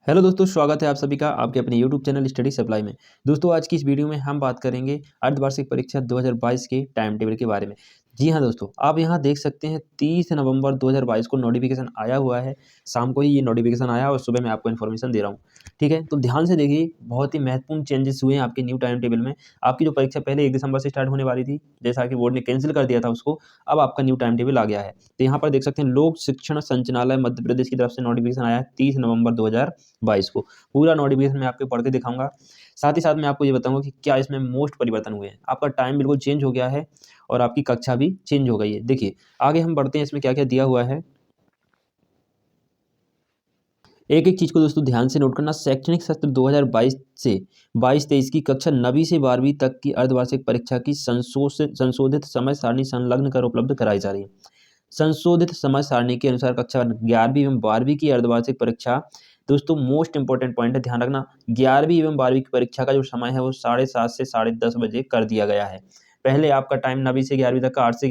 Hello दोस्तों, स्वागत है आप सभी का आपके अपने यूट्यूब चैनल स्टडी सप्लाई में। दोस्तों, आज की इस वीडियो में हम बात करेंगे अर्धवार्षिक परीक्षा 2022 के टाइम टेबल के बारे में। जी हाँ दोस्तों, आप यहाँ देख सकते हैं 30 नवंबर 2022 को नोटिफिकेशन आया हुआ है। शाम को ही ये नोटिफिकेशन आया और सुबह मैं आपको इन्फॉर्मेशन दे रहा हूँ। ठीक है, तो ध्यान से देखिए, बहुत ही महत्वपूर्ण चेंजेस हुए हैं आपके न्यू टाइम टेबल में। आपकी जो परीक्षा पहले 1 दिसंबर से स्टार्ट होने वाली थी, जैसा कि बोर्ड ने कैंसिल कर दिया था उसको, अब आपका न्यू टाइम टेबल आ गया है। तो यहाँ पर देख सकते हैं, लोक शिक्षण संचालय मध्य प्रदेश की तरफ से नोटिफिकेशन आया है 30 नवंबर 2022 को। पूरा नोटिफिकेशन मैं आपको पढ़ के दिखाऊंगा। साथ ही साथ मैं आपको ये बताऊंगा कि क्या इसमें मोस्ट परिवर्तन हुए हैं। आपका टाइम बिल्कुल चेंज हो गया है और आपकी कक्षा भी चेंज हो गई है। देखिए, आगे हम बढ़ते हैं, इसमें क्या क्या दिया हुआ है। एक एक चीज को दोस्तों ध्यान से नोट करना। शैक्षणिक सत्र 2022 से 22-23 की कक्षा 9वीं से 12वीं तक की अर्धवार्षिक परीक्षा की संशोधित समय सारणी संलग्न कर उपलब्ध कराई जा रही है। संशोधित समय सारणी के अनुसार कक्षा 11वीं एवं 12वीं की अर्धवार्षिक परीक्षा, दोस्तों मोस्ट इंपॉर्टेंट पॉइंट है, ध्यान रखना। 11वीं एवं 12वीं की परीक्षा का जो समय है वो 7:30 से 10:30 बजे कर दिया गया है। पहले आपका टाइम 9वीं से 11वीं तक का 8 से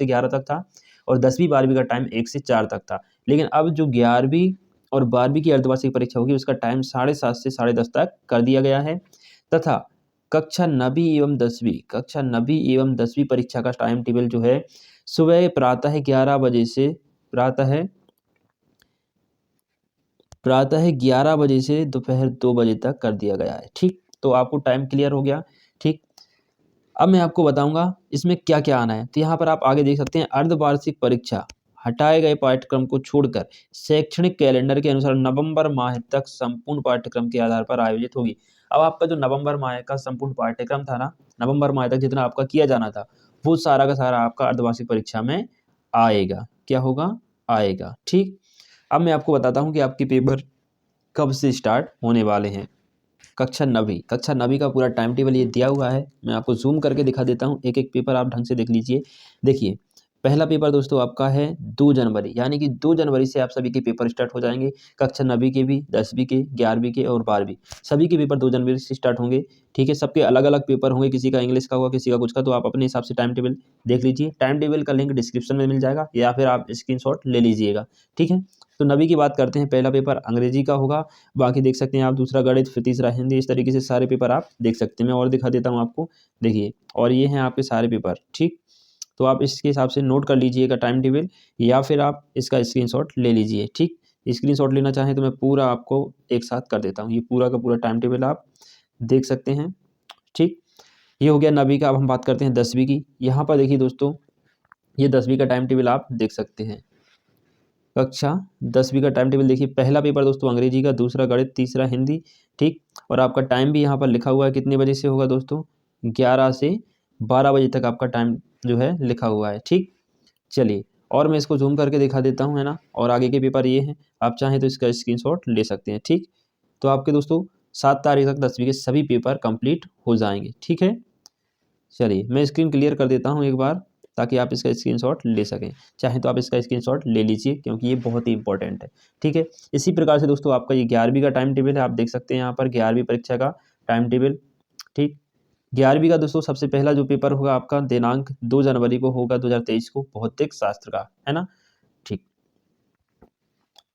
11 तक था और 10वीं 12वीं का टाइम 1 से 4 तक था। लेकिन अब जो 11वीं और 12वीं की अर्धवार्षिक परीक्षा होगी उसका टाइम 7:30 से 10:30 तक कर दिया गया है। तथा कक्षा 9वीं एवं 10वीं परीक्षा का टाइम टेबल जो है, सुबह प्रातः 11 बजे से दोपहर 2 बजे तक कर दिया गया है। ठीक, तो आपको टाइम क्लियर हो गया। ठीक, अब मैं आपको बताऊंगा इसमें क्या क्या आना है। तो यहाँ पर आप आगे देख सकते हैं, अर्धवार्षिक परीक्षा हटाए गए पाठ्यक्रम को छोड़कर शैक्षणिक कैलेंडर के अनुसार नवंबर माह तक संपूर्ण पाठ्यक्रम के आधार पर आयोजित होगी। अब आपका जो नवंबर माह का संपूर्ण पाठ्यक्रम था ना, नवंबर माह तक जितना आपका किया जाना था, वो सारा का सारा आपका अर्धवार्षिक परीक्षा में आएगा। क्या होगा? आएगा। ठीक, अब मैं आपको बताता हूँ कि आपके पेपर कब से स्टार्ट होने वाले हैं। कक्षा 9वीं का पूरा टाइम टेबल ये दिया हुआ है। मैं आपको जूम करके दिखा देता हूँ, एक एक पेपर आप ढंग से देख लीजिए। देखिए, पहला पेपर दोस्तों आपका है 2 जनवरी, यानी कि 2 जनवरी से आप सभी के पेपर स्टार्ट हो जाएंगे। कक्षा 9वीं के भी, 10वीं के, 11वीं के और 12वीं, सभी के पेपर 2 जनवरी से स्टार्ट होंगे। ठीक है, सबके अलग अलग पेपर होंगे, किसी का इंग्लिश का होगा, किसी का कुछ का। तो आप अपने हिसाब से टाइम टेबल देख लीजिए। टाइम टेबल का लिंक डिस्क्रिप्शन में मिल जाएगा या फिर आप स्क्रीनशॉट ले लीजिएगा। ठीक है, तो 9वीं की बात करते हैं। पहला पेपर अंग्रेजी का होगा, बाकी देख सकते हैं आप, दूसरा गणित, फिर तीसरा हिंदी, इस तरीके से सारे पेपर आप देख सकते हैं। मैं और दिखा देता हूँ आपको, देखिए, और ये हैं आपके सारे पेपर। ठीक, तो आप इसके हिसाब से नोट कर लीजिएगा टाइम टेबल, या फिर आप इसका स्क्रीनशॉट ले लीजिए। ठीक, स्क्रीनशॉट लेना चाहें तो मैं पूरा आपको एक साथ कर देता हूँ। ये पूरा का पूरा टाइम टेबल आप देख सकते हैं। ठीक, ये हो गया 9वीं का। अब हम बात करते हैं 10वीं की। यहाँ पर देखिए दोस्तों, ये 10वीं का टाइम टेबल आप देख सकते हैं। कक्षा 10वीं का टाइम टेबल देखिए, पहला पेपर दोस्तों अंग्रेजी का, दूसरा गणित, तीसरा हिंदी। ठीक, और आपका टाइम भी यहाँ पर लिखा हुआ है, कितने बजे से होगा दोस्तों, 11 से 12 बजे तक आपका टाइम जो है लिखा हुआ है। ठीक, चलिए, और मैं इसको जूम करके दिखा देता हूँ, है ना। और आगे के पेपर ये हैं, आप चाहें तो इसका स्क्रीनशॉट ले सकते हैं। ठीक, तो आपके दोस्तों 7 तारीख तक 10वीं के सभी पेपर कंप्लीट हो जाएंगे। ठीक है, चलिए मैं स्क्रीन क्लियर कर देता हूँ एक बार, ताकि आप इसका स्क्रीनशॉट ले सकें। चाहे तो आप इसका स्क्रीनशॉट ले लीजिए, क्योंकि ये बहुत ही इंपॉर्टेंट है। ठीक है, इसी प्रकार से दोस्तों आपका ये 11वीं का टाइम टेबल है। आप देख सकते हैं यहाँ पर 11वीं परीक्षा का टाइम टेबल। ठीक, 11वीं का दोस्तों सबसे पहला जो पेपर होगा आपका, दिनांक 2 जनवरी को होगा 2023 को, भौतिक शास्त्र का, है ना। ठीक,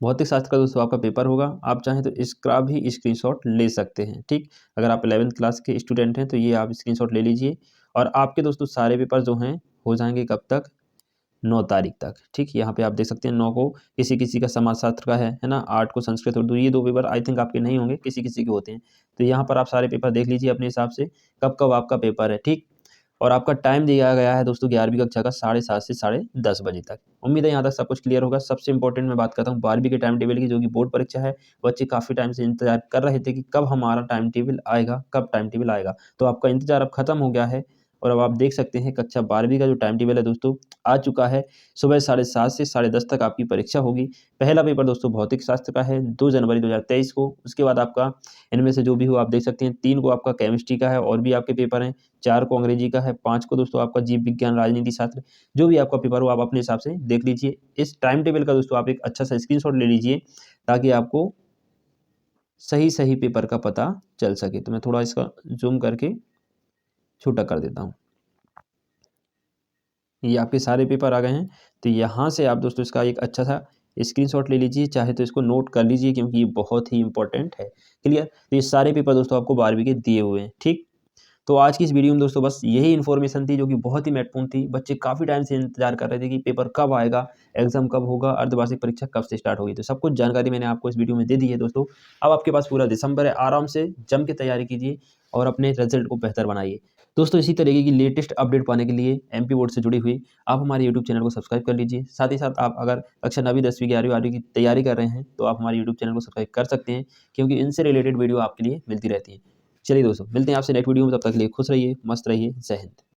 भौतिक शास्त्र का दोस्तों आपका पेपर होगा। आप चाहें तो इसका भी स्क्रीनशॉट ले सकते हैं। ठीक, अगर आप 11वीं क्लास के स्टूडेंट हैं तो ये आप स्क्रीनशॉट ले लीजिए। और आपके दोस्तों सारे पेपर जो हैं हो जाएंगे कब तक, 9 तारीख तक। ठीक, यहाँ पे आप देख सकते हैं 9 को किसी किसी का समाजशास्त्र का है ना, 8 को संस्कृत उर्दू। ये 2 पेपर आई थिंक आपके नहीं होंगे, किसी किसी के होते हैं। तो यहाँ पर आप सारे पेपर देख लीजिए अपने हिसाब से, कब कब आपका पेपर है। ठीक, और आपका टाइम दिया गया है दोस्तों 11वीं कक्षा का 7:30 से 10:30 बजे तक। उम्मीद है यहाँ तक सब कुछ क्लियर होगा। सबसे इंपॉर्टेंट मैं बात करता हूँ 12वीं के टाइम टेबल की, जो कि बोर्ड परीक्षा है। बच्चे काफ़ी टाइम से इंतजार कर रहे थे कि कब हमारा टाइम टेबल आएगा, कब टाइम टेबल आएगा। तो आपका इंतजार अब खत्म हो गया है। और अब आप देख सकते हैं कक्षा 12वीं का जो टाइम टेबल है दोस्तों आ चुका है। सुबह 7:30 से 10:30 तक आपकी परीक्षा होगी। पहला पेपर दोस्तों भौतिक शास्त्र का है 2 जनवरी 2023 को। उसके बाद आपका इनमें से जो भी हो आप देख सकते हैं, 3 को आपका केमिस्ट्री का है, और भी आपके पेपर हैं। 4 को अंग्रेजी का है, 5 को दोस्तों आपका जीव विज्ञान राजनीति शास्त्र। जो भी आपका पेपर हो आप अपने हिसाब से देख लीजिए। इस टाइम टेबल का दोस्तों आप एक अच्छा सा स्क्रीनशॉट ले लीजिए, ताकि आपको सही सही पेपर का पता चल सके। तो मैं थोड़ा इसका जूम करके छोटा कर देता हूँ। ये आपके सारे पेपर आ गए हैं। तो यहाँ से आप दोस्तों इसका एक अच्छा सा स्क्रीनशॉट ले लीजिए, चाहे तो इसको नोट कर लीजिए क्योंकि ये बहुत ही इंपॉर्टेंट है। क्लियर? तो ये सारे पेपर दोस्तों आपको 12वीं के दिए हुए हैं। ठीक, तो आज की इस वीडियो में दोस्तों बस यही इन्फॉर्मेशन थी जो कि बहुत ही महत्वपूर्ण थी। बच्चे काफ़ी टाइम से इंतजार कर रहे थे कि पेपर कब आएगा, एग्जाम कब होगा, अर्धवार्षिक परीक्षा कब से स्टार्ट होगी। तो सब कुछ जानकारी मैंने आपको इस वीडियो में दे दी है दोस्तों। अब आपके पास पूरा दिसंबर है, आराम से जम के तैयारी कीजिए और अपने रिजल्ट को बेहतर बनाइए। दोस्तों इसी तरीके की लेटेस्ट अपडेट पाने के लिए एमपी बोर्ड से जुड़ी हुई आप हमारे यूट्यूब चैनल को सब्सक्राइब कर लीजिए। साथ ही साथ आप अगर कक्षा 9वीं 10वीं 11वीं 12वीं की तैयारी कर रहे हैं तो आप हमारे यूट्यूब चैनल को सब्सक्राइब कर सकते हैं क्योंकि इनसे रिलेटेड वीडियो आपके लिए मिलती रहती है। चलिए दोस्तों, मिलते हैं आपसे नेक्स्ट वीडियो में। तब तक के लिए खुश रहिए, मस्त रहिए। जय हिंद।